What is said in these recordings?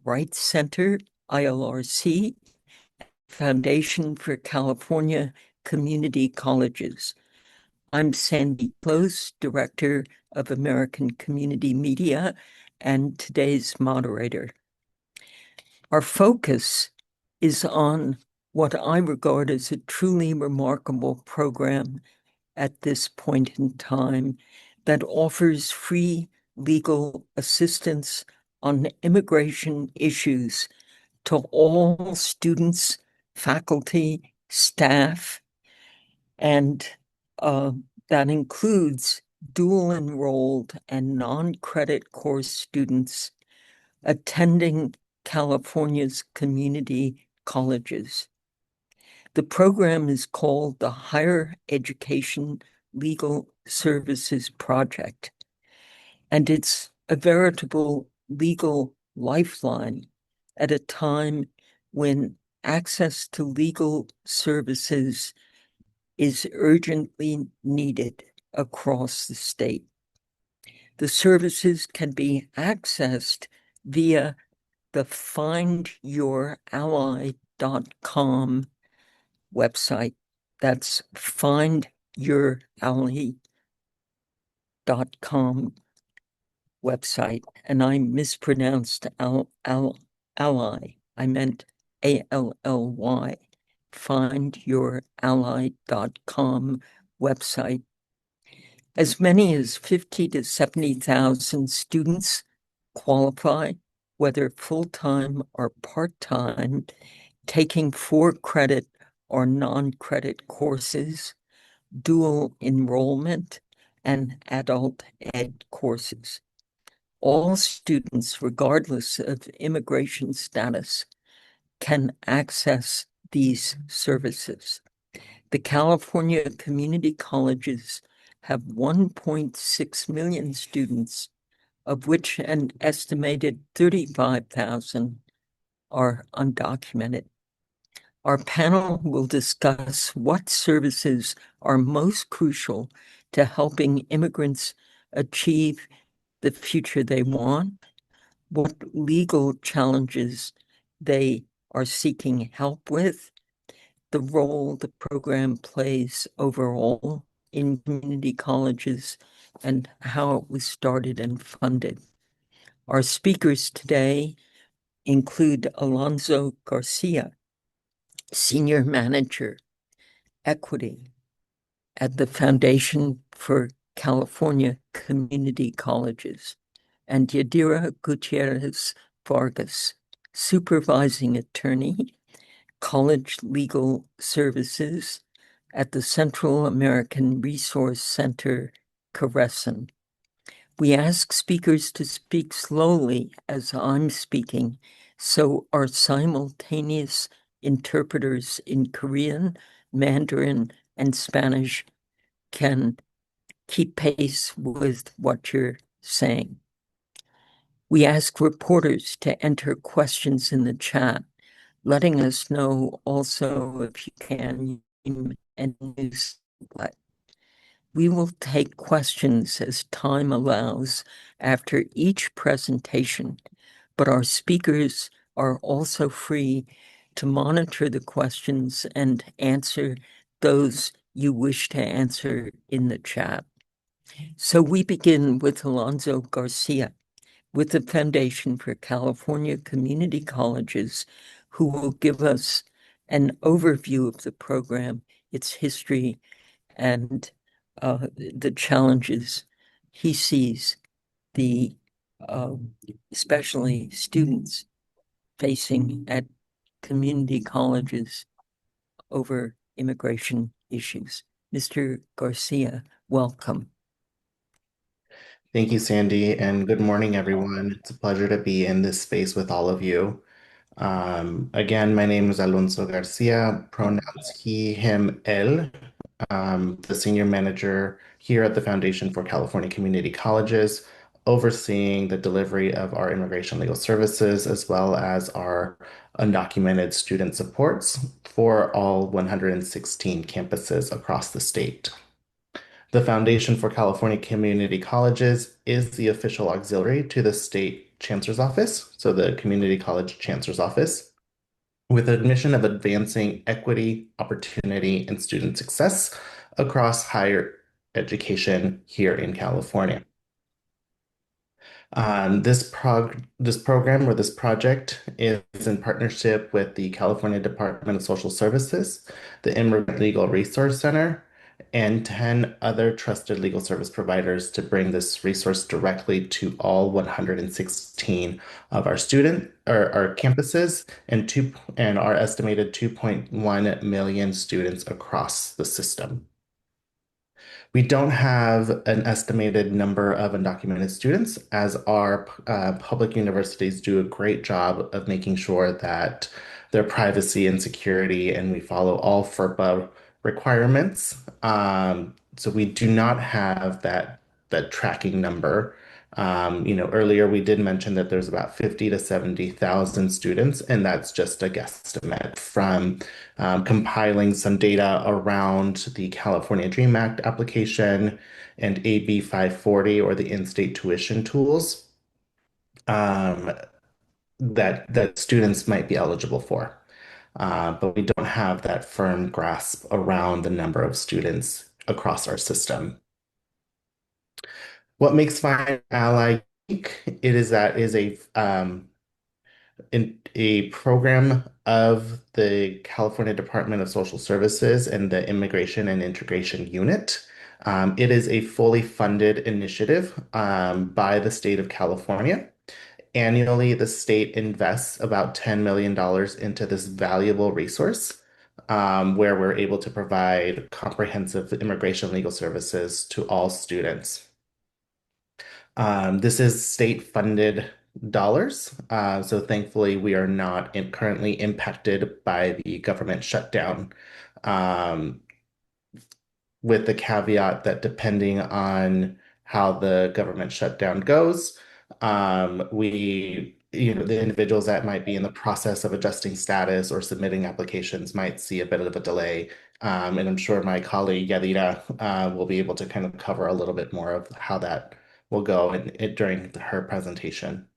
Rights Center, ILRC, Foundation for California Community Colleges. I'm Sandy Close, Director of American Community Media, and today's moderator. Our focus is on what I regard as a truly remarkable program at this point in time that offers free legal assistance on immigration issues to all students, faculty, staff, and that includes dual enrolled and non-credit course students attending California's community colleges. The program is called the Higher Education Legal Services Project, and it's a veritable legal lifeline at a time when access to legal services is urgently needed across the state. The services can be accessed via the findyourally.com website. That's findyourally.com website. And I mispronounced ally. I meant ALLY. Findyourally.com website. As many as 50 to 70,000 students qualify, whether full-time or part-time, taking 4-credit or non-credit courses, dual enrollment, and adult ed courses. All students, regardless of immigration status, can access these services. The California Community Colleges have 1.6 million students, of which an estimated 35,000 are undocumented. Our panel will discuss what services are most crucial to helping immigrants achieve the future they want, what legal challenges they are seeking help with, the role the program plays overall in community colleges, and how it was started and funded. Our speakers today include Alonso Garcia, Senior Manager, Equity at the Foundation for California Community Colleges, and Yadira Gutierrez Vargas, Supervising Attorney, College Legal Services at the Central American Resource Center, Caresson. We ask speakers to speak slowly as I'm speaking, so our simultaneous interpreters in Korean, Mandarin, and Spanish can keep pace with what you're saying. We ask reporters to enter questions in the chat, letting us know also if you can and use what. We will take questions as time allows after each presentation, but our speakers are also free to monitor the questions and answer those you wish to answer in the chat. So we begin with Alonso Garcia with the Foundation for California Community Colleges, who will give us an overview of the program, its history, and the challenges he sees the especially students facing at community colleges over immigration issues. Mr. Garcia, welcome. Thank you, Sandy, and good morning, everyone. It's a pleasure to be in this space with all of you. Again, my name is Alonso Garcia, pronouns he, him, él, the senior manager here at the Foundation for California Community Colleges, overseeing the delivery of our immigration legal services as well as our undocumented student supports for all 116 campuses across the state. The Foundation for California Community Colleges is the official auxiliary to the state Chancellor's Office, so the Community College Chancellor's Office, with a mission of advancing equity, opportunity, and student success across higher education here in California. This program or this project is in partnership with the California Department of Social Services, the Immigrant Legal Resource Center, and 10 other trusted legal service providers to bring this resource directly to all 116 of our student or our campuses and our estimated 2.1 million students across the system. We don't have an estimated number of undocumented students, as our public universities do a great job of making sure that their privacy and security, and we follow all FERPA requirements. So we do not have that tracking number. Earlier we did mention that there's about 50 to 70,000 students, and that's just a guesstimate from compiling some data around the California Dream Act application and AB 540 or the in-state tuition tools um, that students might be eligible for. But we don't have that firm grasp around the number of students across our system. What makes Find Ally unique? It is that it is a program of the California Department of Social Services and the Immigration and Integration Unit. It is a fully funded initiative by the state of California. Annually, the state invests about $10 million into this valuable resource, where we're able to provide comprehensive immigration legal services to all students. This is state-funded dollars, so thankfully we are not currently impacted by the government shutdown. Um, with the caveat that depending on how the government shutdown goes, the individuals that might be in the process of adjusting status or submitting applications might see a bit of a delay. And I'm sure my colleague Yadira will be able to kind of cover a little bit more of how that will go during her presentation.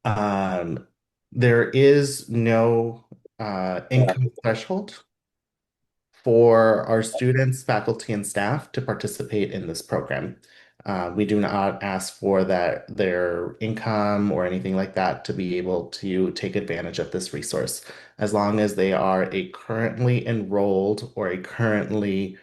Um, there is no income threshold for our students, faculty, and staff to participate in this program. We do not ask for their income or anything like that to be able to take advantage of this resource, as long as they are a currently enrolled or a currently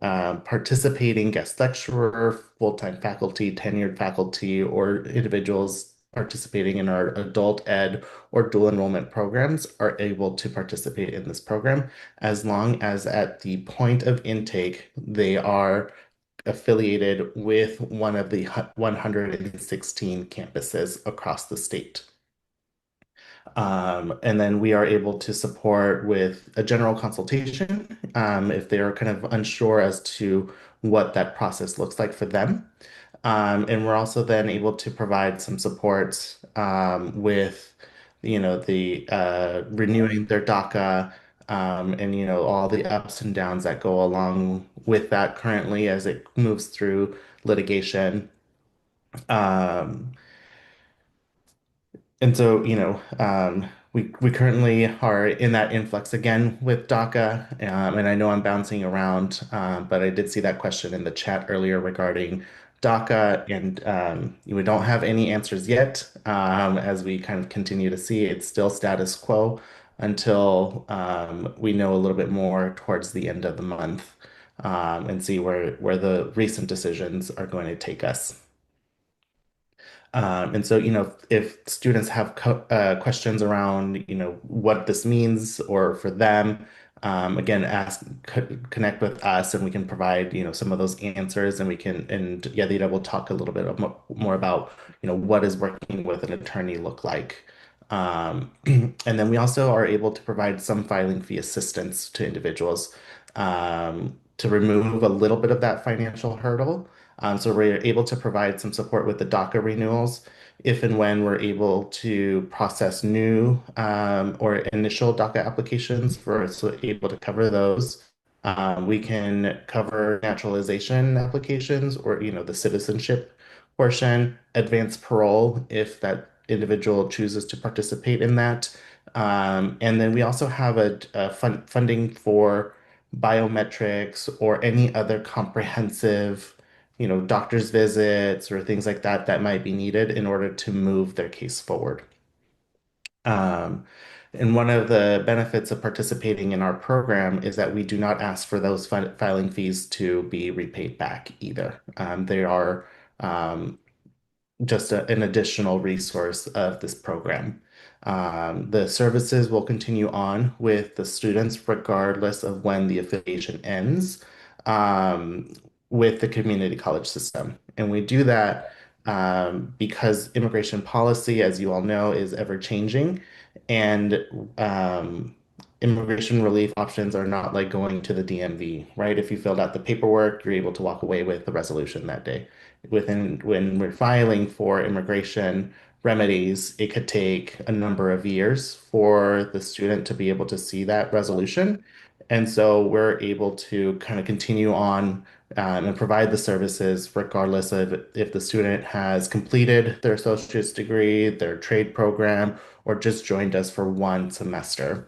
participating guest lecturer, full-time faculty, tenured faculty, or individuals participating in our adult ed or dual enrollment programs are able to participate in this program, as long as at the point of intake they are affiliated with one of the 116 campuses across the state. And then we are able to support with a general consultation if they're kind of unsure as to what that process looks like for them. And we're also then able to provide some support with, the renewing their DACA and, all the ups and downs that go along with that currently as it moves through litigation. Um, And so, we currently are in that influx again with DACA, and I know I'm bouncing around, but I did see that question in the chat earlier regarding DACA, and we don't have any answers yet. As we kind of continue to see, it's still status quo until we know a little bit more towards the end of the month, and see where the recent decisions are going to take us. And so, if students have questions around, what this means or for them, again, connect with us and we can provide, some of those answers and Yadira will talk a little bit more about, what does working with an attorney look like. And then we also are able to provide some filing fee assistance to individuals to remove a little bit of that financial hurdle. So we're able to provide some support with the DACA renewals if and when we're able to process new or initial DACA applications so able to cover those. We can cover naturalization applications or, the citizenship portion, advanced parole if that individual chooses to participate in that. And then we also have a funding for biometrics or any other comprehensive, doctor's visits or things like that that might be needed in order to move their case forward. Um, and one of the benefits of participating in our program is that we do not ask for those filing fees to be repaid back either. They are um, just an additional resource of this program. The services will continue on with the students regardless of when the affiliation ends um, with the community college system. And we do that because immigration policy, as you all know, is ever changing. And immigration relief options are not like going to the DMV, right? If you filled out the paperwork, you're able to walk away with the resolution that day. When we're filing for immigration remedies, it could take a number of years for the student to be able to see that resolution. And so we're able to kind of continue on and provide the services regardless of if the student has completed their associate's degree, their trade program, or just joined us for one semester.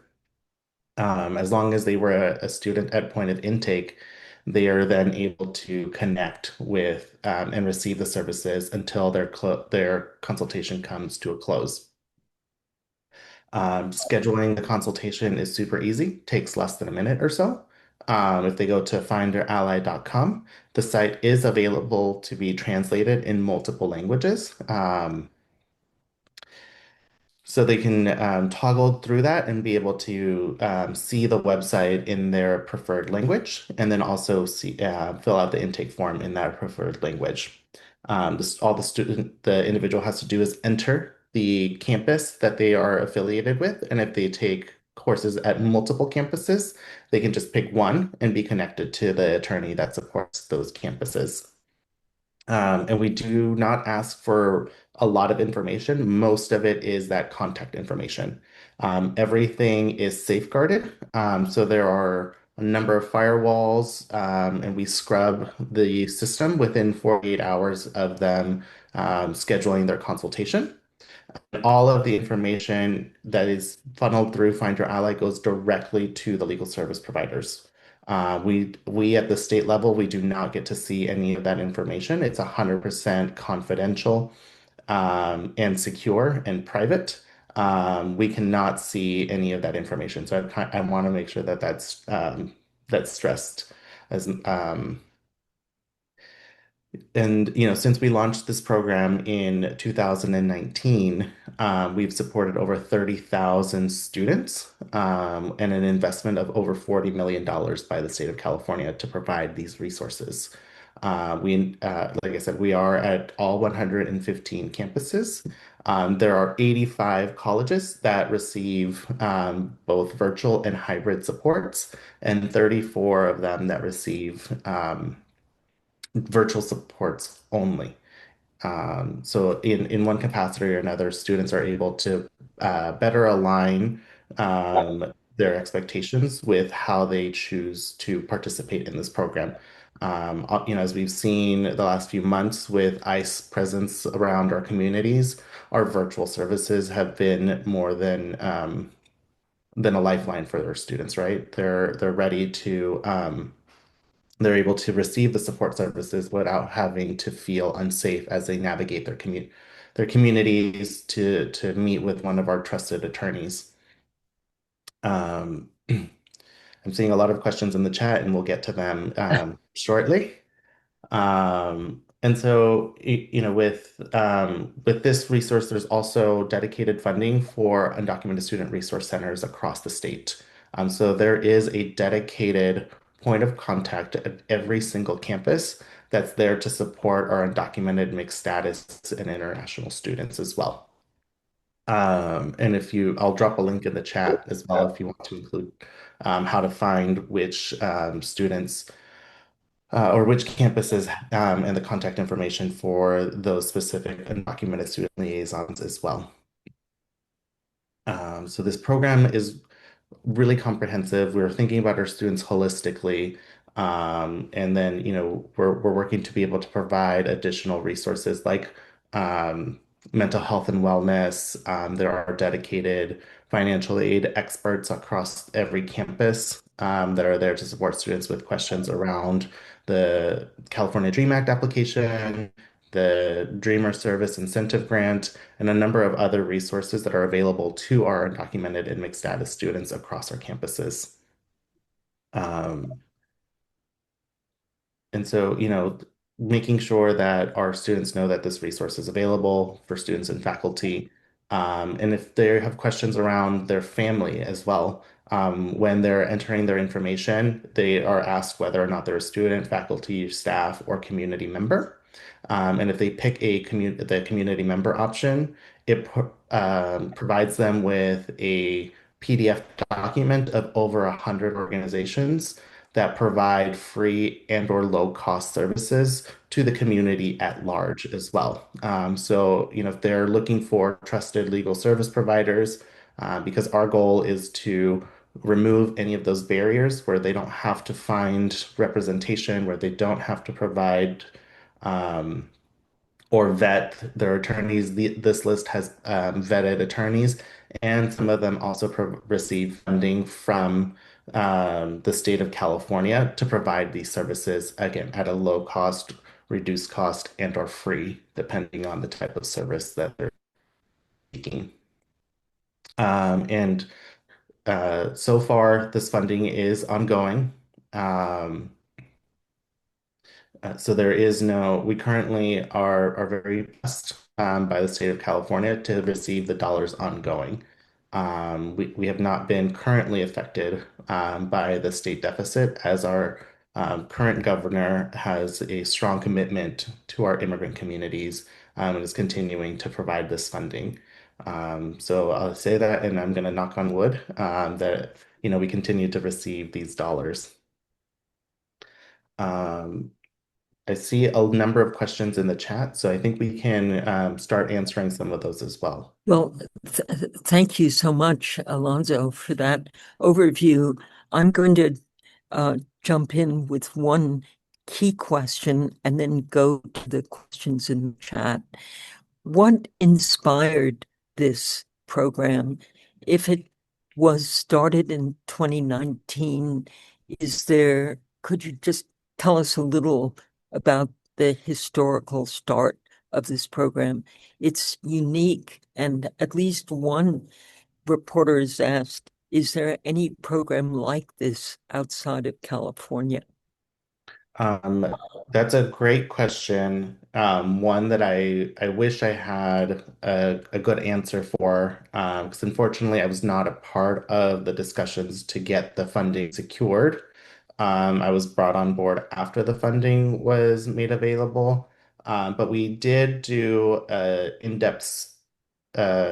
As long as they were a student at point of intake, they are then able to connect with and receive the services until their consultation comes to a close. Scheduling the consultation is super easy, takes less than a minute or so. If they go to finderally.com, the site is available to be translated in multiple languages. So they can toggle through that and be able to see the website in their preferred language, and then also fill out the intake form in that preferred language. All the individual has to do is enter the campus that they are affiliated with, and if they take courses at multiple campuses, they can just pick one and be connected to the attorney that supports those campuses. And we do not ask for a lot of information. Most of it is that contact information. Everything is safeguarded. So there are a number of firewalls, and we scrub the system within 48 hours of them scheduling their consultation. All of the information that is funneled through Find Your Ally goes directly to the legal service providers. We at the state level, we do not get to see any of that information. It's 100% confidential and secure and private. We cannot see any of that information. So I want to make sure that that's stressed as and since we launched this program in 2019, we've supported over 30,000 students and an investment of over $40 million by the state of California to provide these resources. Like I said, we are at all 115 campuses. There are 85 colleges that receive both virtual and hybrid supports, and 34 of them that receive virtual supports only. So in one capacity or another, students are able to better align their expectations with how they choose to participate in this program. As we've seen the last few months with ICE presence around our communities, our virtual services have been more than a lifeline for their students, right? They're ready to they're able to receive the support services without having to feel unsafe as they navigate their communities to meet with one of our trusted attorneys. I'm seeing a lot of questions in the chat, and we'll get to them shortly. And so, with this resource, there's also dedicated funding for undocumented student resource centers across the state. So there is a dedicated point of contact at every single campus that's there to support our undocumented mixed status and international students as well. And I'll drop a link in the chat as well if you want to include how to find which students or which campuses and the contact information for those specific undocumented student liaisons as well. So this program is really comprehensive. We're thinking about our students holistically. And then, we're working to be able to provide additional resources like um, mental health and wellness. There are dedicated financial aid experts across every campus that are there to support students with questions around the California Dream Act application, the Dreamer Service Incentive Grant, and a number of other resources that are available to our undocumented and mixed status students across our campuses. Um, and so, making sure that our students know that this resource is available for students and faculty. And if they have questions around their family as well, when they're entering their information, they are asked whether or not they're a student, faculty, staff, or community member. And if they pick the community member option, it provides them with a PDF document of over 100 organizations that provide free and or low cost services to the community at large as well. So, if they're looking for trusted legal service providers, because our goal is to remove any of those barriers where they don't have to find representation, where they don't have to provide um, or vet their attorneys. This list has vetted attorneys, and some of them also receive funding from the state of California to provide these services, again, at a low cost, reduced cost, and or free, depending on the type of service that they're seeking. And so far, this funding is ongoing. Um, so there is no, we currently are very blessed by the state of California to receive the dollars ongoing. We have not been currently affected by the state deficit as our current governor has a strong commitment to our immigrant communities and is continuing to provide this funding. So I'll say that, and I'm going to knock on wood that we continue to receive these dollars. Um, I see a number of questions in the chat, so I think we can start answering some of those as well. Well, thank you so much, Alonzo, for that overview. I'm going to jump in with one key question and then go to the questions in the chat. What inspired this program? If it was started in 2019, could you just tell us a little about the historical start of this program? It's unique, and at least one reporter has asked, is there any program like this outside of California? That's a great question. One that I wish I had a good answer for, because unfortunately I was not a part of the discussions to get the funding secured. I was brought on board after the funding was made available. But we did do an in-depth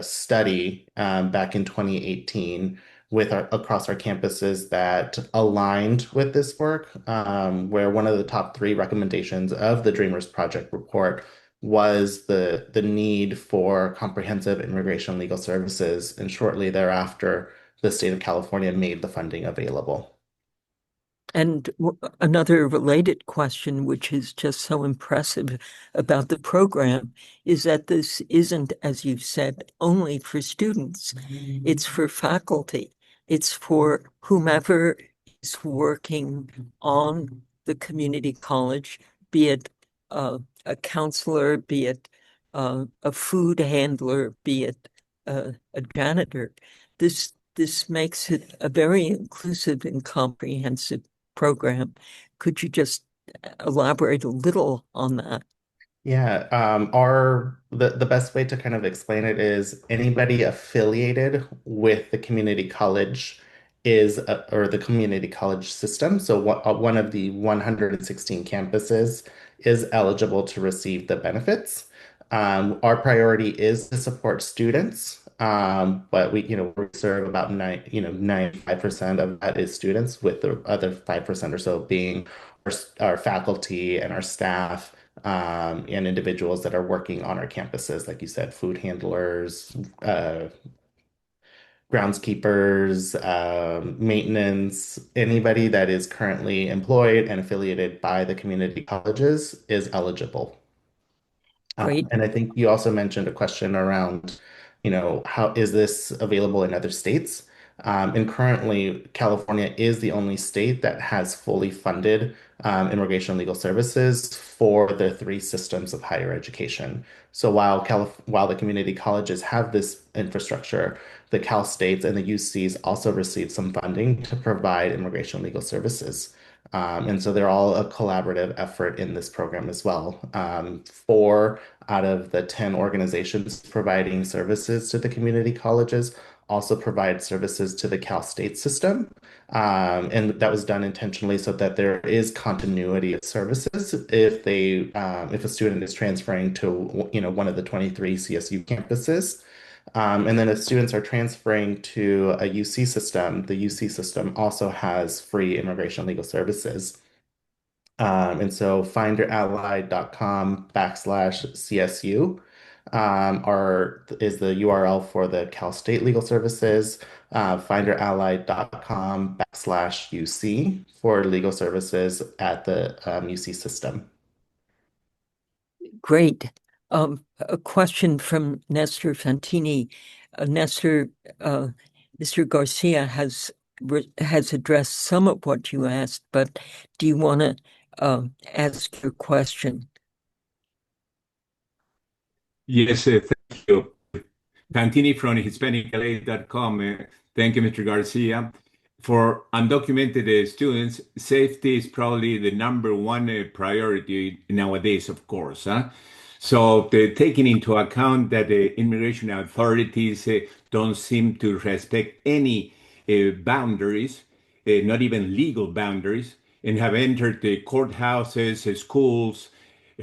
study back in 2018 across our campuses that aligned with this work, where one of the top three recommendations of the Dreamers Project report was the need for comprehensive immigration legal services, and shortly thereafter, the state of California made the funding available. And another related question, which is just so impressive about the program, is that this isn't, as you've said, only for students. It's for faculty. It's for whomever is working on the community college, be it a counselor, be it a food handler, be it a janitor. This makes it a very inclusive and comprehensive program. Could you just elaborate a little on that? Yeah, the best way to kind of explain it is anybody affiliated with the community college or the community college system. So one of the 116 campuses is eligible to receive the benefits. Our priority is to support students, but we serve about 95% of that is students, with the other 5% or so being our faculty and our staff and individuals that are working on our campuses, like you said, food handlers, groundskeepers, maintenance, anybody that is currently employed and affiliated by the community colleges is eligible. Great. And I think you also mentioned a question around, how is this available in other states? And currently, California is the only state that has fully funded immigration legal services for the three systems of higher education. So while the community colleges have this infrastructure, the Cal States and the UCs also receive some funding to provide immigration legal services. And so they're all a collaborative effort in this program as well. Four out of the 10 organizations providing services to the community colleges also provide services to the Cal State system. And that was done intentionally so that there is continuity of services if a student is transferring to one of the 23 CSU campuses. And then if students are transferring to a UC system, the UC system also has free immigration legal services. And so finderally.com/CSU is the URL for the Cal State Legal Services, finderally.com/UC for legal services at the UC system. Great. A question from Nestor Fantini. Nestor, Mr. Garcia has addressed some of what you asked, but do you want to ask your question? Yes, thank you. Fantini from HispanicLA.com. Thank you, Mr. Garcia. For undocumented students, safety is probably the number one priority nowadays, of course. So taking into account that the immigration authorities don't seem to respect any boundaries, not even legal boundaries, and have entered the courthouses, schools,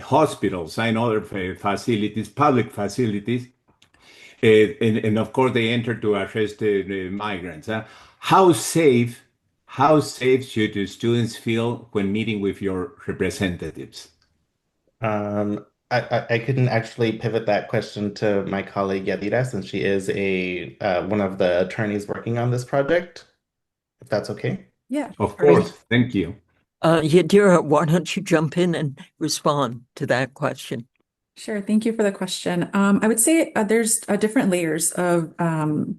hospitals, and other facilities, public facilities, and of course they enter to arrest the migrants. How safe, how safe should the students feel when meeting with your representatives? I couldn't actually pivot that question to my colleague Yadira since she is a one of the attorneys working on this project, if that's okay. Yeah, Of Great. course, thank you. Yadira, why don't you jump in and respond to that question? sure. Thank you for the question. I would say there's different layers of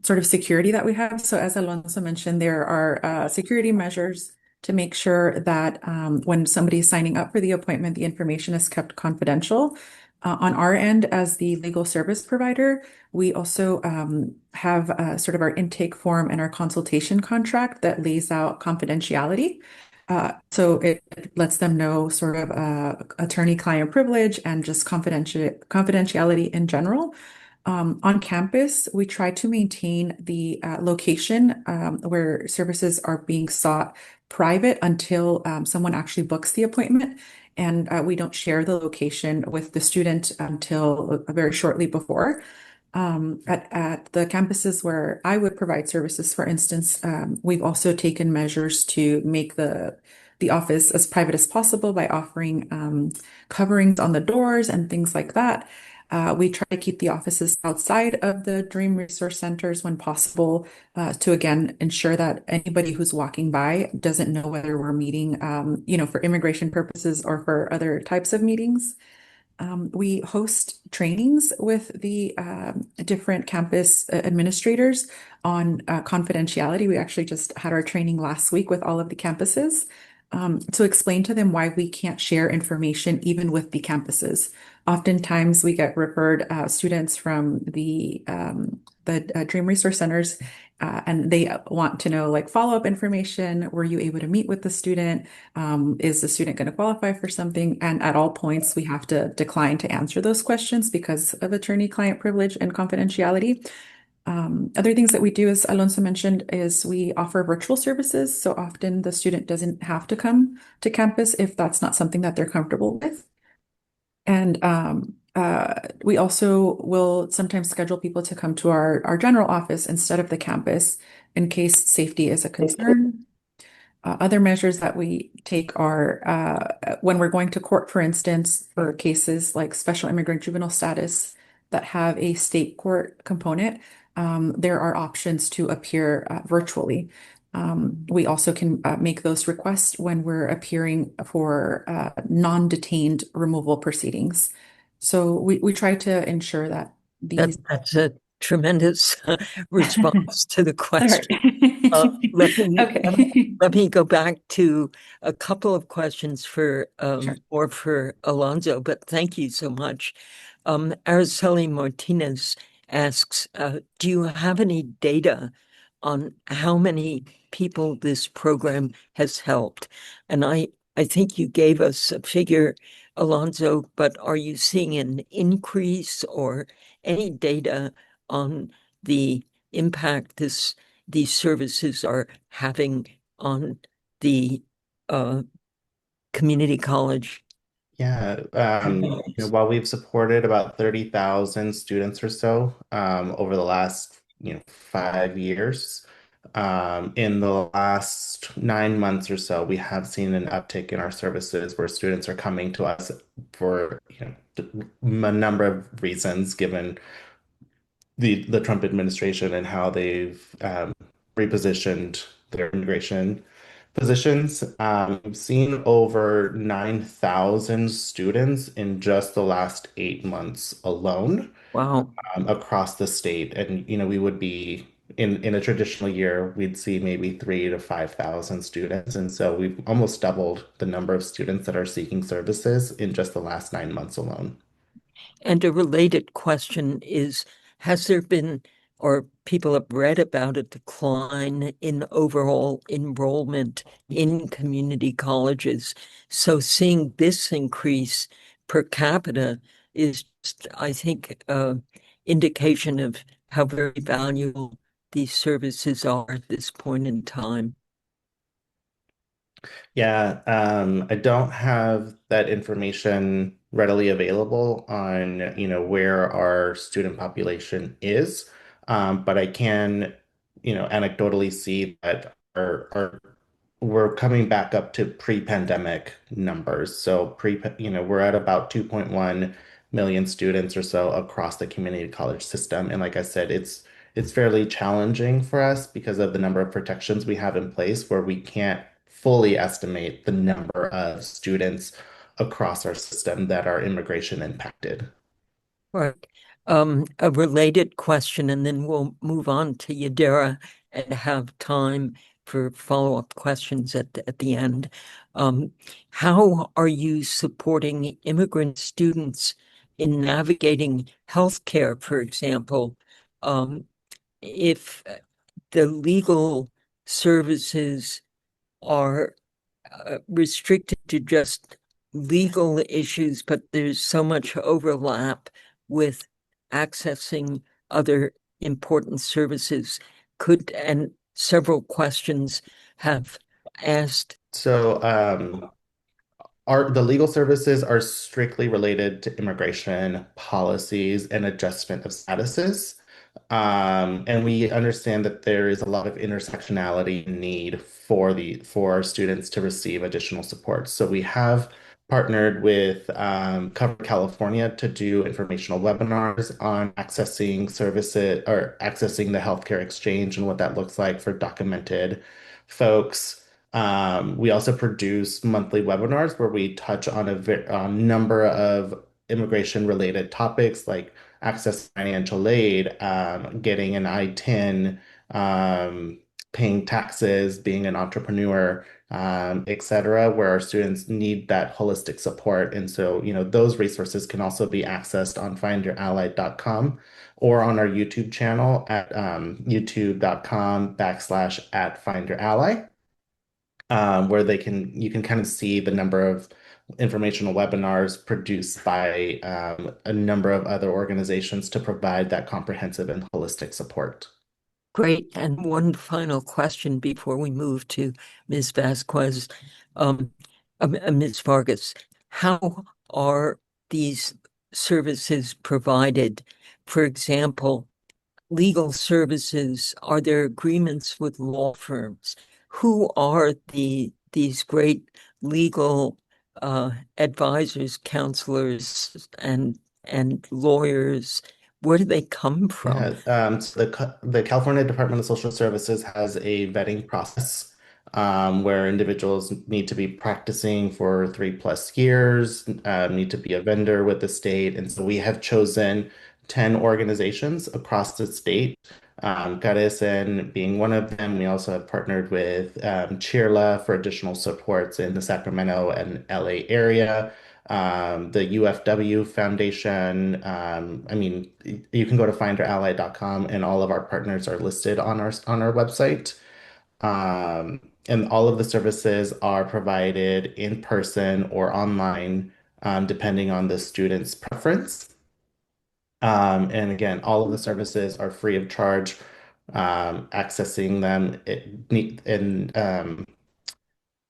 sort of security that we have. So as Alonso mentioned, there are security measures to make sure that when somebody is signing up for the appointment, the information is kept confidential. On our end, as the legal service provider, we also have sort of our intake form and our consultation contract that lays out confidentiality. So it lets them know sort of attorney-client privilege and just confidentiality in general. On campus, we try to maintain the location where services are being sought private until someone actually books the appointment. And we don't share the location with the student until very shortly before. At the campuses where I would provide services, for instance, we've also taken measures to make the office as private as possible by offering coverings on the doors and things like that. We try to keep the offices outside of the Dream Resource Centers when possible to again ensure that anybody who's walking by doesn't know whether we're meeting, for immigration purposes or for other types of meetings. We host trainings with the different campus administrators on confidentiality. We actually just had our training last week with all of the campuses to explain to them why we can't share information even with the campuses. Oftentimes, we get referred students from the Dream Resource Centers, and they want to know like follow-up information. Were you able to meet with the student? Is the student going to qualify for something? And at all points, we have to decline to answer those questions because of attorney-client privilege and confidentiality. Other things that we do, as Alonso mentioned, is we offer virtual services. So often the student doesn't have to come to campus if that's not something that they're comfortable with. And we also will sometimes schedule people to come to our general office instead of the campus in case safety is a concern. Other measures that we take are when we're going to court, for instance, for cases like special immigrant juvenile status that have a state court component, there are options to appear virtually. We also can make those requests when we're appearing for non-detained removal proceedings. So we try to ensure that these. That's a tremendous response to the question. Sorry. Let me Okay. let me go back to a couple of questions for Sure. or for Alonso, but thank you so much. Araceli Martinez asks, do you have any data on how many people this program has helped? And I think you gave us a figure, Alonso, but are you seeing an increase or any data on the impact these services are having on the community college? Yeah, while we've supported about 30,000 students or so over the last 5 years, in the last 9 months or so, we have seen an uptick in our services where students are coming to us for a number of reasons, given the Trump administration and how they've repositioned their immigration positions. We've seen over 9,000 students in just the last 8 months alone Wow. across the state. And, we would be in a traditional year, we'd see maybe 3 to 5,000 students. And so we've almost doubled the number of students that are seeking services in just the last 9 months alone. And a related question is, has there been, or people have read about a decline in overall enrollment in community colleges? So seeing this increase per capita is just, I think, indication of how very valuable these services are at this point in time. Yeah, I don't have that information readily available on, where our student population is. But I can, anecdotally see that we're coming back up to pre-pandemic numbers. So we're at about 2.1 million students or so across the community college system. And like I said, it's fairly challenging for us because of the number of protections we have in place where we can't fully estimate the number of students across our system that are immigration impacted. Right. A related question, and then we'll move on to Yadira and have time for follow-up questions at the end. How are you supporting immigrant students in navigating healthcare, for example? If the legal services are restricted to just legal issues, but there's so much overlap with accessing other important services. And several questions have asked. So, the legal services are strictly related to immigration policies and adjustment of statuses. And we understand that there is a lot of intersectionality need for our students to receive additional support. So we have partnered with Cover California to do informational webinars on accessing services or accessing the healthcare exchange and what that looks like for documented folks. We also produce monthly webinars where we touch on a number of immigration related topics like access to financial aid, getting an I-10, paying taxes, being an entrepreneur, etc., where our students need that holistic support. And so, those resources can also be accessed on findyourally.com or on our YouTube channel at youtube.com/@findyourally. Where you can kind of see the number of informational webinars produced by a number of other organizations to provide that comprehensive and holistic support. Great. And one final question before we move to Ms. Vasquez, Ms. Vargas. How are these services provided? For example, legal services, are there agreements with law firms? Who are these great legal advisors, counselors, and lawyers where do they come from? Yeah, so the California Department of Social Services has a vetting process where individuals need to be practicing for 3+ years, need to be a vendor with the state. And so we have chosen 10 organizations across the state, Caresen being one of them. We also have partnered with Cheerla for additional supports in the Sacramento and LA area. The UFW Foundation. I mean, you can go to finderally.com and all of our partners are listed on our website. And all of the services are provided in person or online, depending on the student's preference. And again, all of the services are free of charge. Accessing them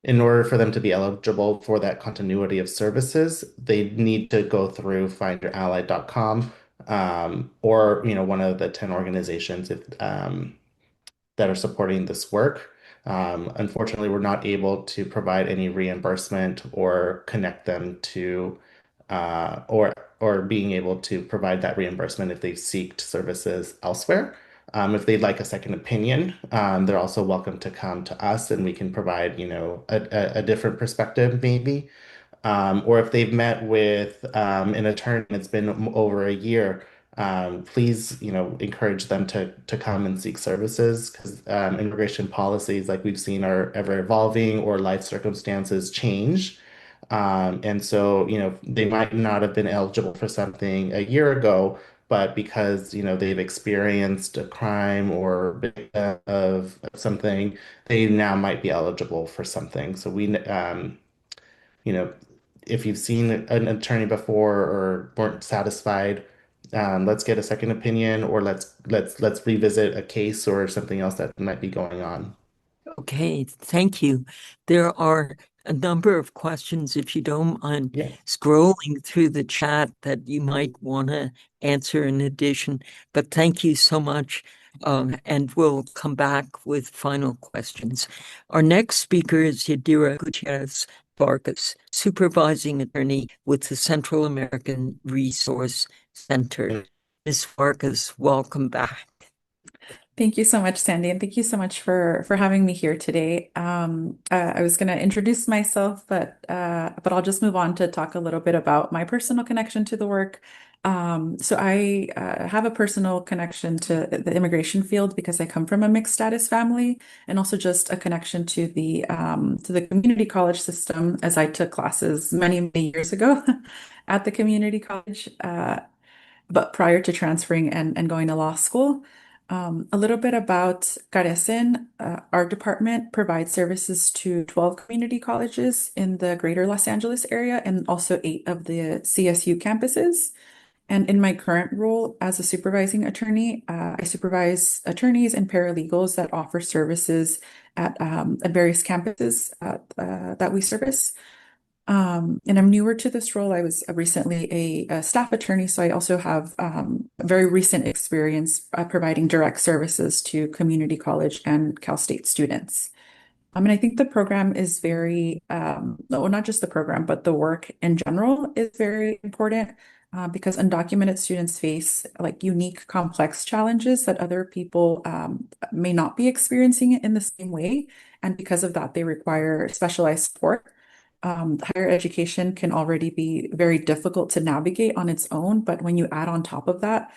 in order for them to be eligible for that continuity of services, they need to go through finderally.com, or one of the 10 organizations that are supporting this work. Unfortunately, we're not able to provide any reimbursement or connect them to or being able to provide that reimbursement if they seek services elsewhere. If they'd like a second opinion, they're also welcome to come to us and we can provide, a different perspective maybe. Or if they've met with an attorney and it's been over a year, please, encourage them to come and seek services because immigration policies, like we've seen, are ever evolving or life circumstances change. And so, they might not have been eligible for something a year ago, but because, they've experienced a crime or of something, they now might be eligible for something. So you know, if you've seen an attorney before or weren't satisfied, let's get a second opinion or let's revisit a case or something else that might be going on. Okay, thank you. There are a number of questions, if you don't mind Yeah. scrolling through the chat that you might want to answer in addition. But thank you so much. And we'll come back with final questions. Our next speaker is Yadira Gutierrez Vargas, supervising attorney with the Central American Resource Center. Ms. Vargas, welcome back. Thank you so much, Sandy, and thank you so much for having me here today. I was going to introduce myself, but I'll just move on to talk a little bit about my personal connection to the work. So I have a personal connection to the immigration field because I come from a mixed status family, and also just a connection to the community college system as I took classes many, many years ago at the community college, but prior to transferring and going to law school. A little bit about Caresen. Our department provides services to 12 community colleges in the greater Los Angeles area and also 8 of the CSU campuses. And in my current role as a supervising attorney, I supervise attorneys and paralegals that offer services at various campuses that we service. And I'm newer to this role. I was recently a staff attorney, so I also have very recent experience providing direct services to community college and Cal State students. And I think the program is very, well, not just the program, but the work in general is very important because undocumented students face like unique, complex challenges that other people may not be experiencing in the same way. And because of that, they require specialized support. Higher education can already be very difficult to navigate on its own, but when you add on top of that,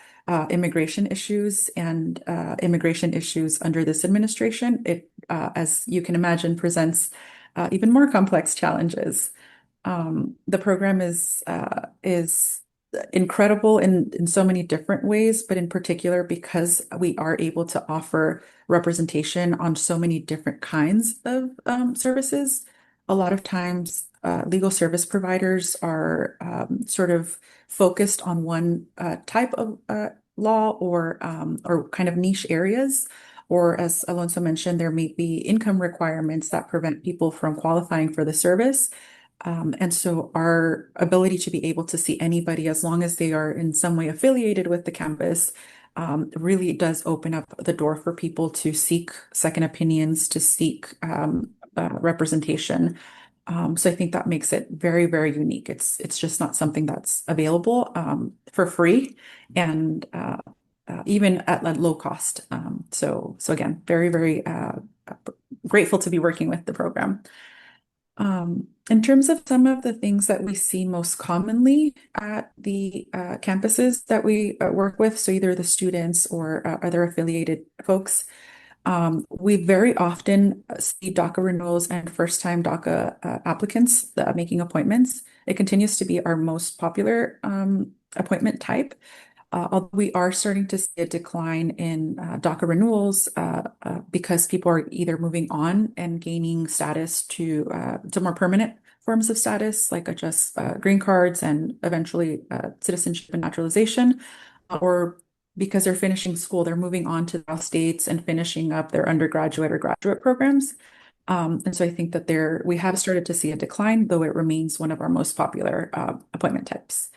immigration issues and immigration issues under this administration, it, as you can imagine, presents even more complex challenges. The program is incredible in so many different ways, but in particular because we are able to offer representation on so many different kinds of services. A lot of times, legal service providers are sort of focused on one type of law or kind of niche areas. Or as Alonso mentioned, there may be income requirements that prevent people from qualifying for the service. And so our ability to be able to see anybody, as long as they are in some way affiliated with the campus, really does open up the door for people to seek second opinions, to seek representation. So I think that makes it very, very unique. It's just not something that's available for free and even at low cost. So again, very, very grateful to be working with the program. In terms of some of the things that we see most commonly at the campuses that we work with, so either the students or other affiliated folks, we very often see DACA renewals and first-time DACA applicants making appointments. It continues to be our most popular appointment type. Although we are starting to see a decline in DACA renewals because people are either moving on and gaining status to more permanent forms of status, like just green cards and eventually citizenship and naturalization, or because they're finishing school, they're moving on to the states and finishing up their undergraduate or graduate programs. And so I think that we have started to see a decline, though it remains one of our most popular appointment types.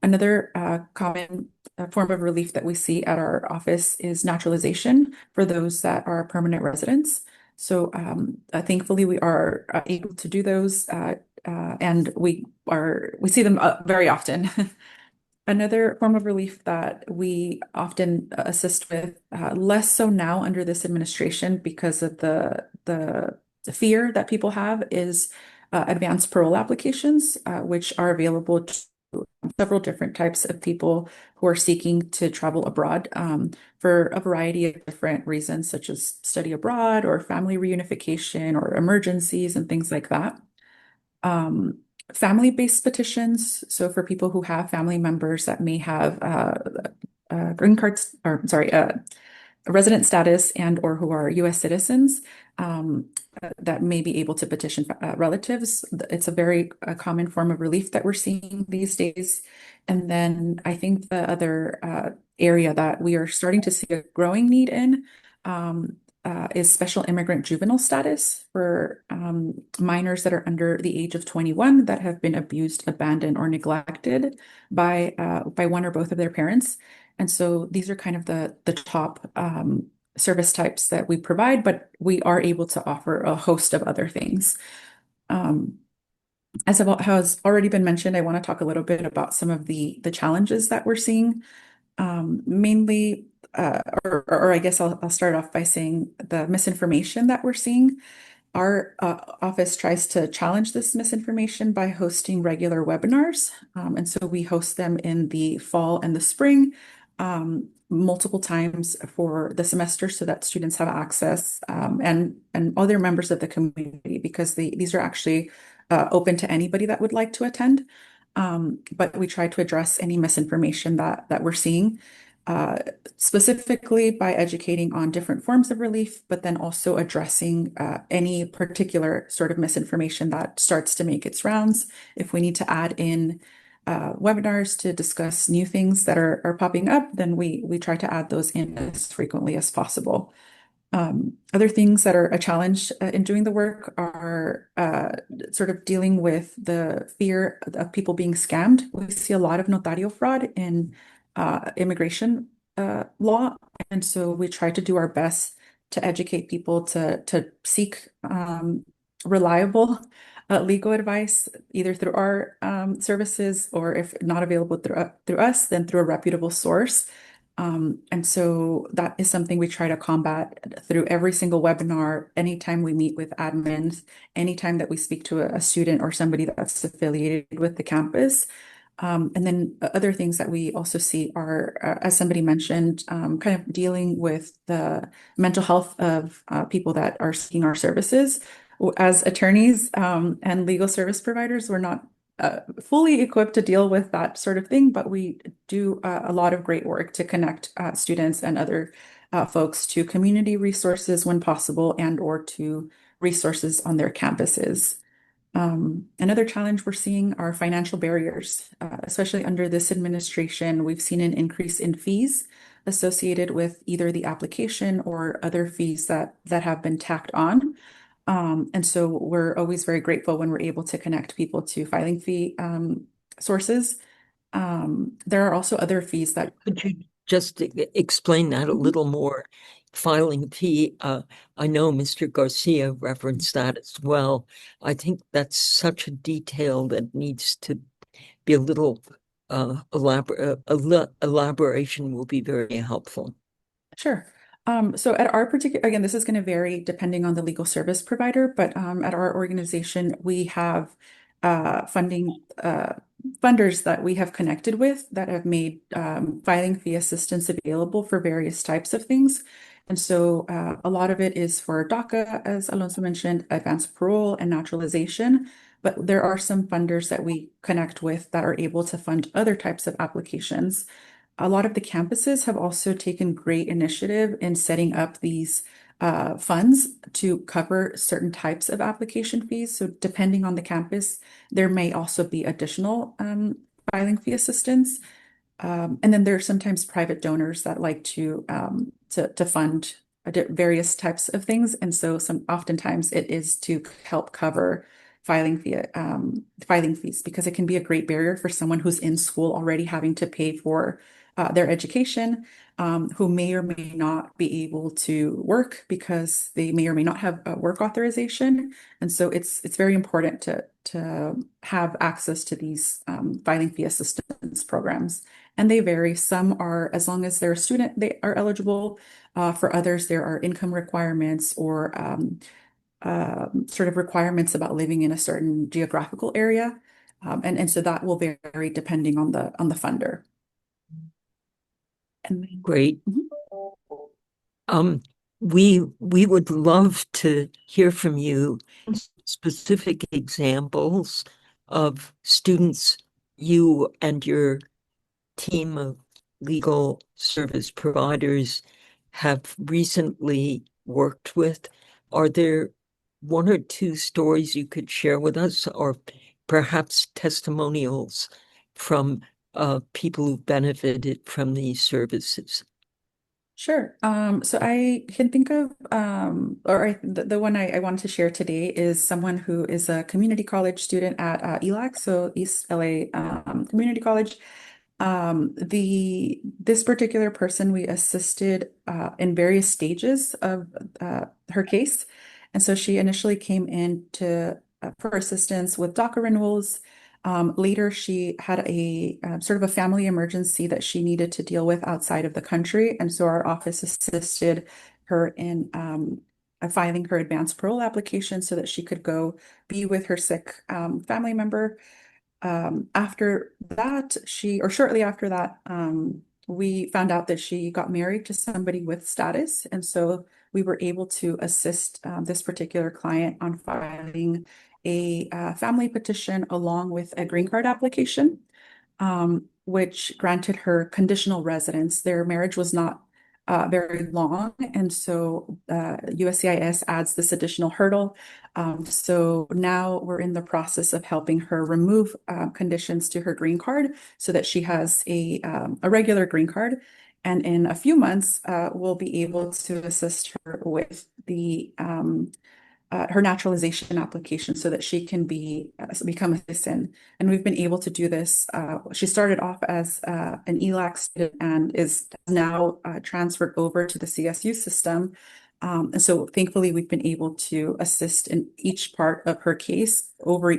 Another common form of relief that we see at our office is naturalization for those that are permanent residents. So thankfully, we are able to do those, and we see them very often. Another form of relief that we often assist with, less so now under this administration because of the fear that people have, is advanced parole applications, which are available to several different types of people who are seeking to travel abroad for a variety of different reasons, such as study abroad or family reunification or emergencies and things like that. Family-based petitions, so for people who have family members that may have green cards, or sorry, resident status and or who are U.S. citizens that may be able to petition relatives. It's a very common form of relief that we're seeing these days. And then I think the other area that we are starting to see a growing need in is special immigrant juvenile status for minors that are under the age of 21 that have been abused, abandoned, or neglected by one or both of their parents. And so these are kind of the top service types that we provide, but we are able to offer a host of other things. As has already been mentioned, I want to talk a little bit about some of the challenges that we're seeing. Mainly, or I guess I'll start off by saying the misinformation that we're seeing. Our office tries to challenge this misinformation by hosting regular webinars. And so we host them in the fall and the spring, multiple times for the semester so that students have access and other members of the community, because these are actually open to anybody that would like to attend. But we try to address any misinformation that we're seeing, specifically by educating on different forms of relief, but then also addressing any particular sort of misinformation that starts to make its rounds. If we need to add in webinars to discuss new things that are popping up, then we try to add those in as frequently as possible. Other things that are a challenge in doing the work are sort of dealing with the fear of people being scammed. We see a lot of notario fraud in immigration law, and so we try to do our best to educate people to seek reliable legal advice, either through our services, or if not available through us, then through a reputable source. And so that is something we try to combat through every single webinar, anytime we meet with admins, anytime that we speak to a student or somebody that's affiliated with the campus. And then other things that we also see are, as somebody mentioned, kind of dealing with the mental health of people that are seeking our services. As attorneys and legal service providers, we're not fully equipped to deal with that sort of thing, but we do a lot of great work to connect students and other folks to community resources when possible, and or to resources on their campuses. Another challenge we're seeing are financial barriers, especially under this administration. We've seen an increase in fees associated with either the application or other fees that have been tacked on. And so we're always very grateful when we're able to connect people to filing fee sources. There are also other fees that. Could you just explain that a little more? filing fee, I know Mr. Garcia referenced that as well. I think that's such a detail that needs to be a little elaboration will be very helpful. Sure. So at our particular, again, this is going to vary depending on the legal service provider, but at our organization, we have funders that we have connected with that have made filing fee assistance available for various types of things. And so a lot of it is for DACA, as Alonso mentioned, advanced parole and naturalization. But there are some funders that we connect with that are able to fund other types of applications. A lot of the campuses have also taken great initiative in setting up these funds to cover certain types of application fees. So depending on the campus, there may also be additional filing fee assistance. And then there are sometimes private donors that like to fund various types of things. And so oftentimes it is to help cover filing fees because it can be a great barrier for someone who's in school already having to pay for their education, who may or may not be able to work because they may or may not have a work authorization. And so it's very important to have access to these filing fee assistance programs. And they vary. Some are, as long as they're a student, they are eligible. For others, there are income requirements or sort of requirements about living in a certain geographical area. And so that will vary depending on the funder. And then, Great. Mhm. We would love to hear from you specific examples of students you and your team of legal service providers have recently worked with. Are there one or two stories you could share with us, or perhaps testimonials from people who benefited from these services? Sure. So I can think of, the one I wanted to share today is someone who is a community college student at ELAC, so East LA Community College. This particular person we assisted in various stages of her case. And so she initially came in for assistance with DACA renewals. Later, she had a sort of a family emergency that she needed to deal with outside of the country. And so our office assisted her in filing her advanced parole application so that she could go be with her sick family member. After that, shortly after that, we found out that she got married to somebody with status. And so we were able to assist this particular client on filing a family petition along with a green card application, which granted her conditional residence. Their marriage was not very long. And so USCIS adds this additional hurdle. So now we're in the process of helping her remove conditions to her green card so that she has a regular green card. And in a few months, we'll be able to assist her with her naturalization application so that she can become a citizen. And we've been able to do this. She started off as an ELAC student and is now transferred over to the CSU system. And so thankfully, we've been able to assist in each part of her case over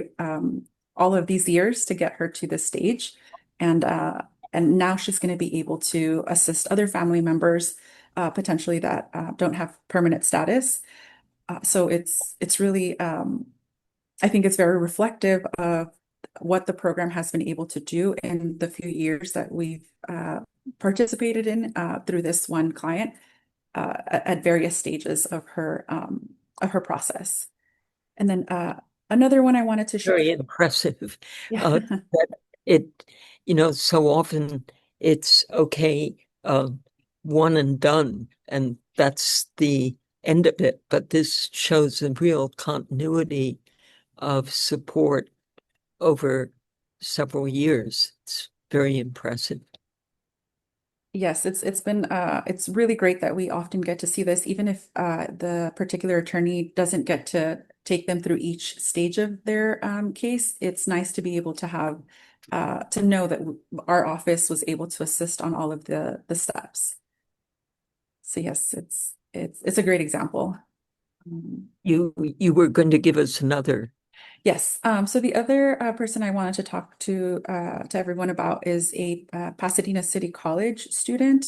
all of these years to get her to this stage. And now she's going to be able to assist other family members potentially that don't have permanent status. So it's really, I think it's very reflective of what the program has been able to do in the few years that we've participated in through this one client at various stages of her process. And then another one I wanted to share. Very impressive. Yeah. That it, so often it's okay, one and done, and that's the end of it. But this shows a real continuity of support over several years. It's very impressive. Yes, it's been it's really great that we often get to see this, even if the particular attorney doesn't get to take them through each stage of their case. It's nice to be able to have to know that our office was able to assist on all of the steps. So yes, it's a great example. You were going to give us another. Yes. So the other person I wanted to talk to everyone about is a Pasadena City College student.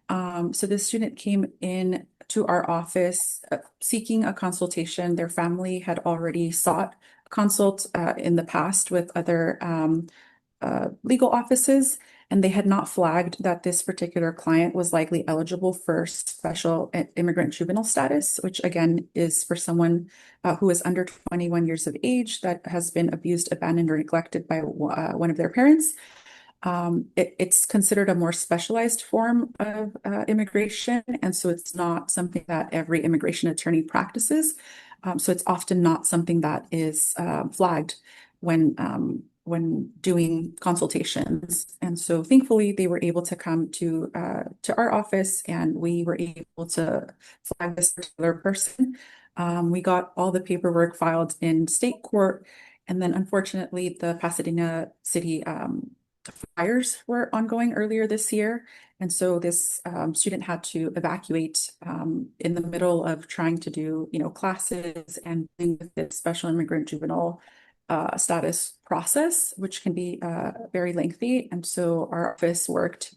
So this student came in to our office seeking a consultation. Their family had already sought a consult in the past with other legal offices, and they had not flagged that this particular client was likely eligible for special immigrant juvenile status, which again is for someone who is under 21 years of age that has been abused, abandoned, or neglected by one of their parents. It's considered a more specialized form of immigration, and so it's not something that every immigration attorney practices. So it's often not something that is flagged when doing consultations. And so thankfully they were able to come to our office, and we were able to flag this particular person. We got all the paperwork filed in state court, and then unfortunately the Pasadena City fires were ongoing earlier this year. And so this student had to evacuate in the middle of trying to do, classes and with the special immigrant juvenile status process, which can be very lengthy. And so our office worked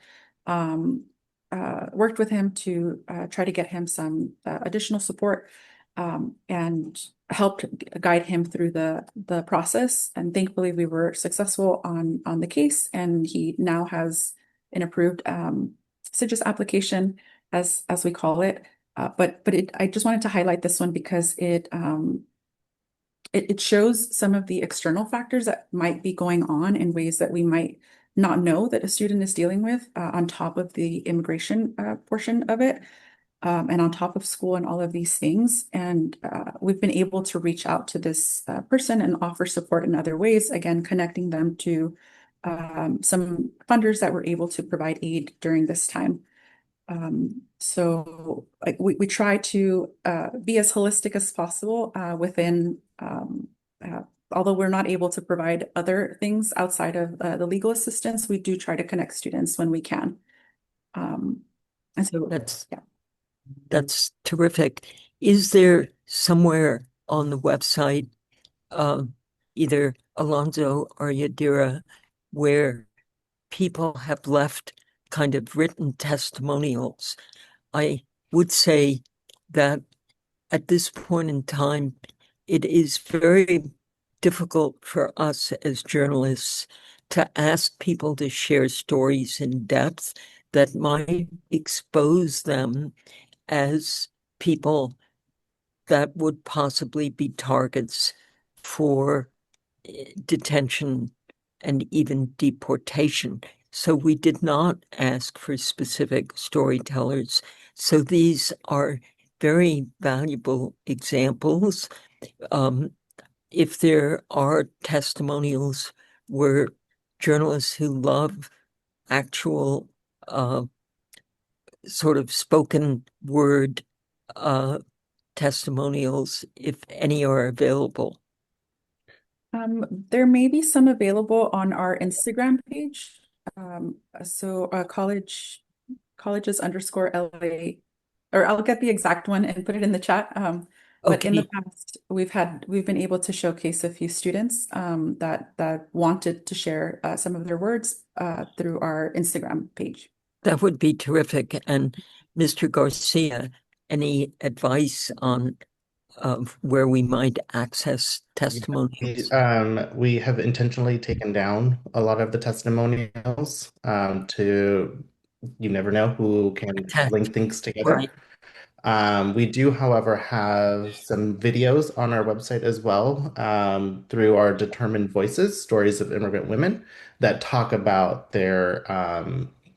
with him to try to get him some additional support and helped guide him through the process. And thankfully, we were successful on the case, and he now has an approved CIGIS application, as we call it. But I just wanted to highlight this one because it shows some of the external factors that might be going on in ways that we might not know that a student is dealing with on top of the immigration portion of it. And on top of school and all of these things. And we've been able to reach out to this person and offer support in other ways, again, connecting them to some funders that were able to provide aid during this time. So we try to be as holistic as possible within, although we're not able to provide other things outside of the legal assistance, we do try to connect students when we can. And so That's terrific. Is there somewhere on the website, either Alonzo or Yadira, where people have left kind of written testimonials? I would say that at this point in time, it is very difficult for us as journalists to ask people to share stories in depth that might expose them as people that would possibly be targets for detention and even deportation. So we did not ask for specific storytellers. So these are very valuable examples. If there are testimonials where journalists who love actual sort of spoken word testimonials, if any are available. There may be some available on our Instagram page. So colleges _LA, or I'll get the exact one and put it in the chat. But in the past, we've been able to showcase a few students that wanted to share some of their words through our Instagram page. That would be terrific. And Mr. Garcia, any advice on where we might access testimonials? We have intentionally taken down a lot of the testimonials you never know who can link things together. Right. We do, however, have some videos on our website as well through our Determined Voices, Stories of Immigrant Women, that talk about their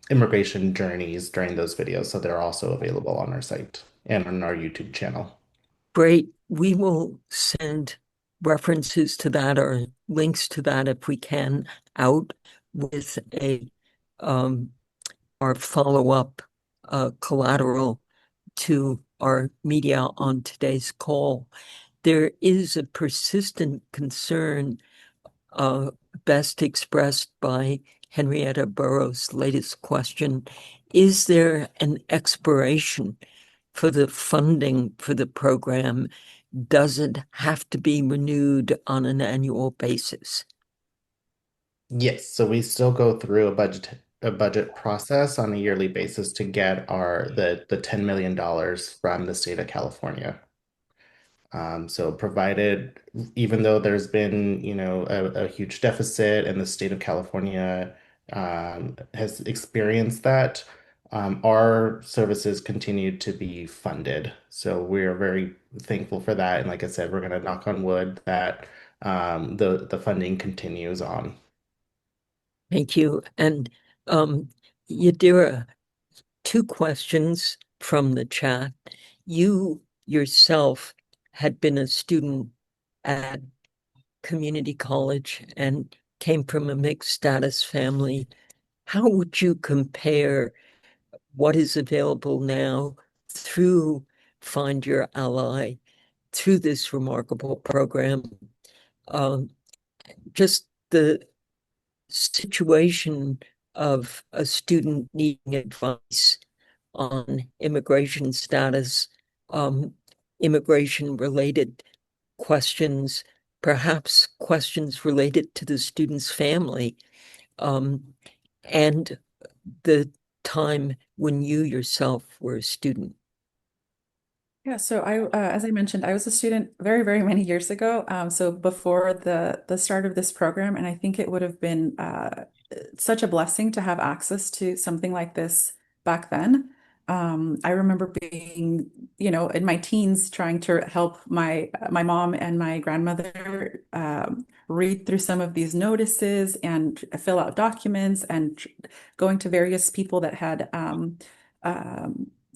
immigration journeys during those videos. So they're also available on our site and on our YouTube channel. Great. We will send references to that or links to that if we can out with our follow-up collateral to our media on today's call. There is a persistent concern best expressed by Henrietta Burroughs' latest question. Is there an expiration for the funding for the program, does it have to be renewed on an annual basis? Yes, so we still go through a budget process on a yearly basis to get the $10 million from the state of California. So provided, even though there's been, a huge deficit and the state of California has experienced that, our services continue to be funded. So we're very thankful for that. And like I said, we're going to knock on wood that the funding continues on. Thank you. And Yadira, two questions from the chat. You yourself had been a student at community college and came from a mixed status family. How would you compare what is available now through Find Your Ally, through this remarkable program? Just the situation of a student needing advice on immigration status, immigration-related questions, perhaps questions related to the student's family, and the time when you yourself were a student. Yeah, so as I mentioned, I was a student very, very many years ago. So before the start of this program, and I think it would have been such a blessing to have access to something like this back then. I remember being, in my teens, trying to help my mom and my grandmother read through some of these notices and fill out documents, and going to various people that had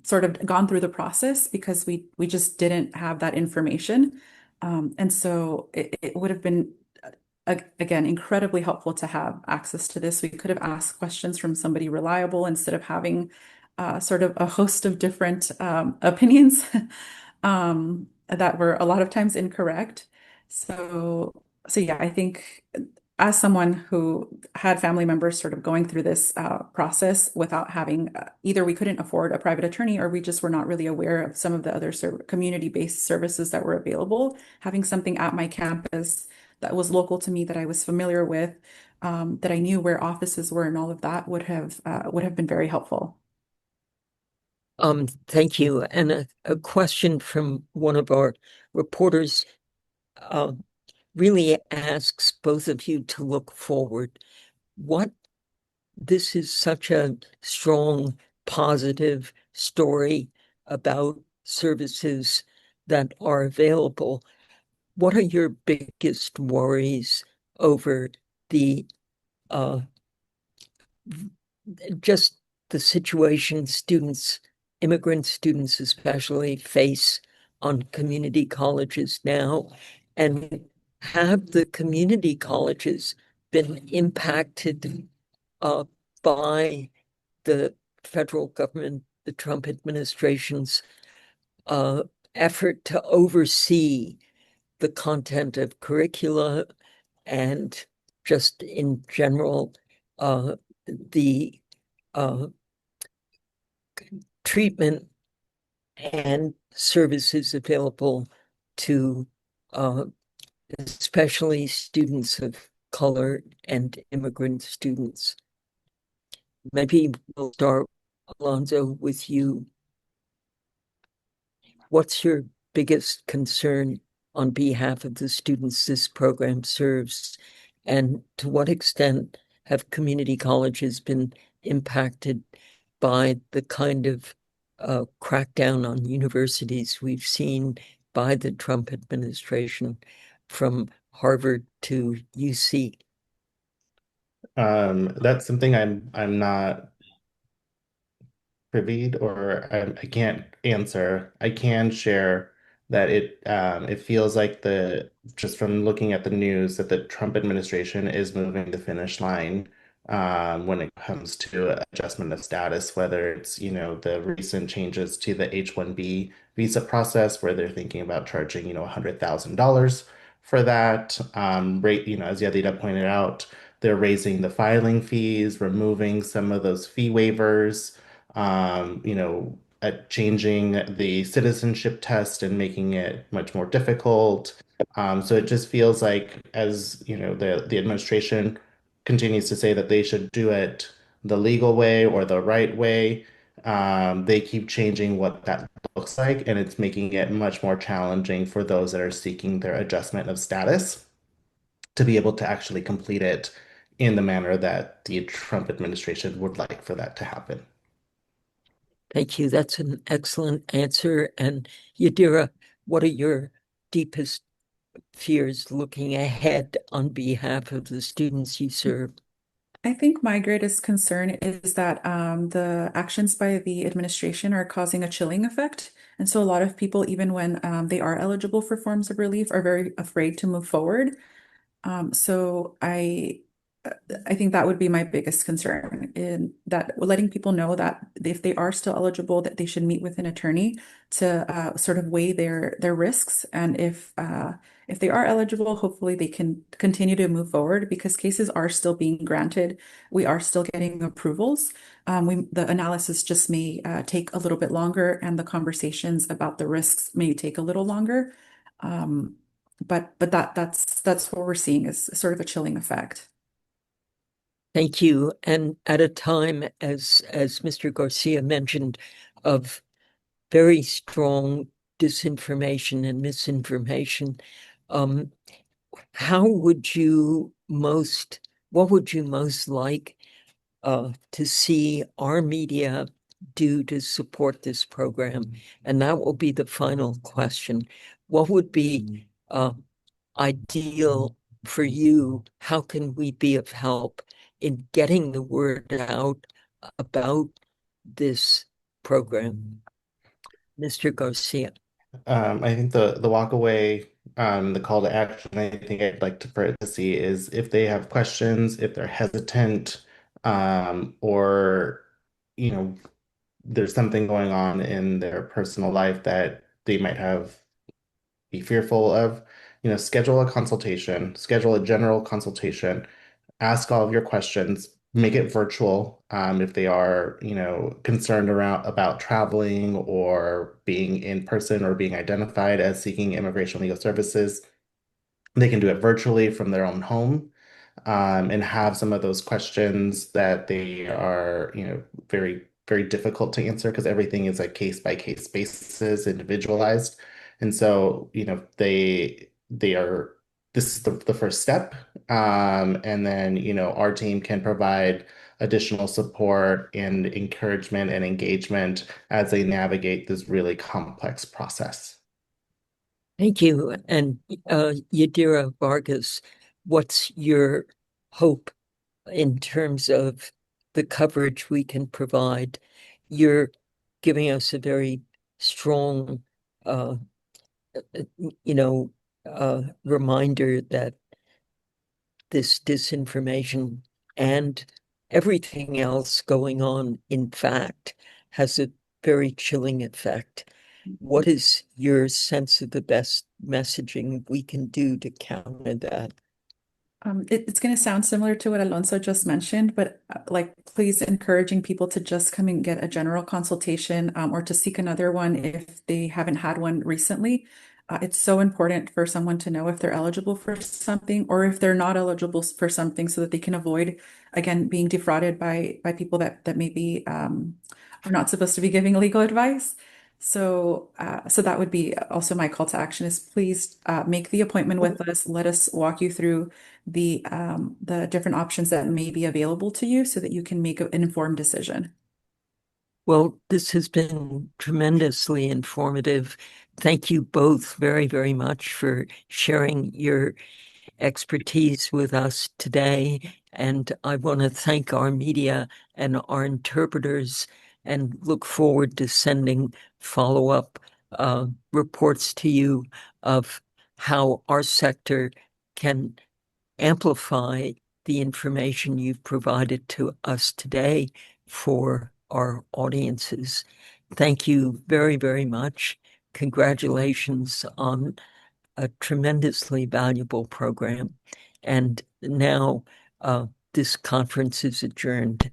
sort of gone through the process, because we just didn't have that information. And so it would have been, again, incredibly helpful to have access to this. We could have asked questions from somebody reliable instead of having sort of a host of different opinions that were a lot of times incorrect. So yeah, I think as someone who had family members sort of going through this process without having, either we couldn't afford a private attorney, or we just were not really aware of some of the other community-based services that were available, having something at my campus that was local to me, that I was familiar with, that I knew where offices were and all of that would have been very helpful. Thank you. And a question from one of our reporters really asks both of you to look forward. This is such a strong, positive story about services that are available. What are your biggest worries over the just the situation students, immigrant students especially, face on community colleges now? And have the community colleges been impacted by the federal government, the Trump administration's effort to oversee the content of curricula and just in general the treatment and services available to especially students of color and immigrant students? Maybe we'll start, Alonzo, with you. What's your biggest concern on behalf of the students this program serves? And to what extent have community colleges been impacted by the kind of crackdown on universities we've seen by the Trump administration, from Harvard to UC? That's something I'm not privy, or I can't answer. I can share that it feels like, just from looking at the news, that the Trump administration is moving the finish line when it comes to adjustment of status, whether it's, the recent changes to the H-1B visa process, where they're thinking about charging, $100,000 for that. Rate, as Yadira pointed out, they're raising the filing fees, removing some of those fee waivers. at changing the citizenship test and making it much more difficult. So it just feels like, as you know, the administration continues to say that they should do it the legal way or the right way. They keep changing what that looks like, and it's making it much more challenging for those that are seeking their adjustment of status to be able to actually complete it in the manner that the Trump administration would like for that to happen. Thank you. That's an excellent answer. And Yadira, what are your deepest fears looking ahead on behalf of the students you serve? I think my greatest concern is that the actions by the administration are causing a chilling effect. And so a lot of people, even when they are eligible for forms of relief, are very afraid to move forward. So I think that would be my biggest concern, in that letting people know that if they are still eligible, that they should meet with an attorney to sort of weigh their risks. And if they are eligible, hopefully they can continue to move forward, because cases are still being granted. We are still getting approvals. The analysis just may take a little bit longer, and the conversations about the risks may take a little longer. But that's what we're seeing, is sort of a chilling effect. Thank you. And at a time, as Mr. Garcia mentioned, of very strong disinformation and misinformation, what would you most like to see our media do to support this program? And that will be the final question. What would be ideal for you? How can we be of help in getting the word out about this program? Mr. Garcia. I think the walk away, the call to action, I think I'd like for it to see is, if they have questions, if they're hesitant, or you know, there's something going on in their personal life that they might be fearful of, schedule a consultation, schedule a general consultation, ask all of your questions, make it virtual. If they are, concerned about traveling or being in person or being identified as seeking immigration legal services, they can do it virtually from their own home, and have some of those questions that they are, very, very difficult to answer, because everything is a case by case basis, individualized. And so, they are, this is the first step. And then, our team can provide additional support and encouragement and engagement as they navigate this really complex process. Thank you. And Yadira Vargas, what's your hope in terms of the coverage we can provide? You're giving us a very strong, reminder that this disinformation and everything else going on, in fact, has a very chilling effect. What is your sense of the best messaging we can do to counter that? It's going to sound similar to what Alonso just mentioned, but please encouraging people to just come and get a general consultation, or to seek another one if they haven't had one recently. It's so important for someone to know if they're eligible for something, or if they're not eligible for something, so that they can avoid, again, being defrauded by people that maybe are not supposed to be giving legal advice. So that would be also my call to action, is please make the appointment with us. Let us walk you through the different options that may be available to you, so that you can make an informed decision. Well, this has been tremendously informative. Thank you both very, very much for sharing your expertise with us today. And I want to thank our media and our interpreters, and look forward to sending follow-up reports to you of how our sector can amplify the information you've provided to us today for our audiences. Thank you very, very much. Congratulations on a tremendously valuable program. And now this conference is adjourned.